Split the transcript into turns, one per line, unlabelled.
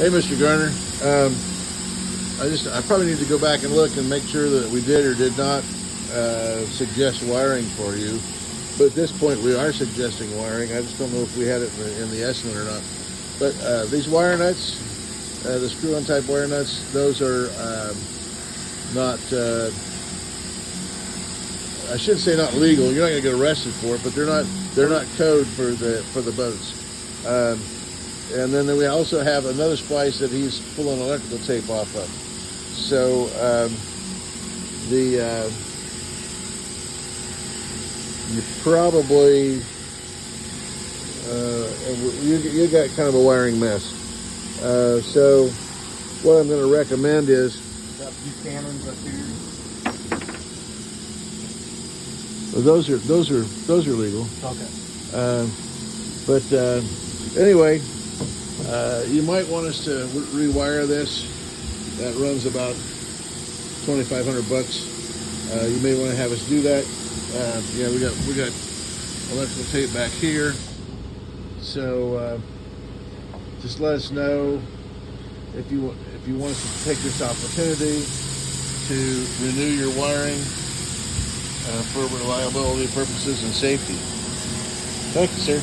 Hey, Mr. Garner. I probably need to go back and look and make sure that we did or did not suggest wiring for you. But at this point, we are suggesting wiring. I just don't know if we had it in the estimate or not. But these wire nuts, the screw-on type wire nuts, those are not, I should say not legal. You're not going to get arrested for it, but they're not code for the boats. And then we also have another splice that he's pulling electrical tape off of. So you probably you got kind of a wiring mess. So what I'm going to recommend is
Buchanan's up here.
those are legal.
Okay.
But anyway, you might want us to rewire this. That runs about $2,500. You may want to have us do that. Yeah, we got electrical tape back here. So just let us know if you want us to take this opportunity to renew your wiring for reliability purposes and safety. Thank you, sir.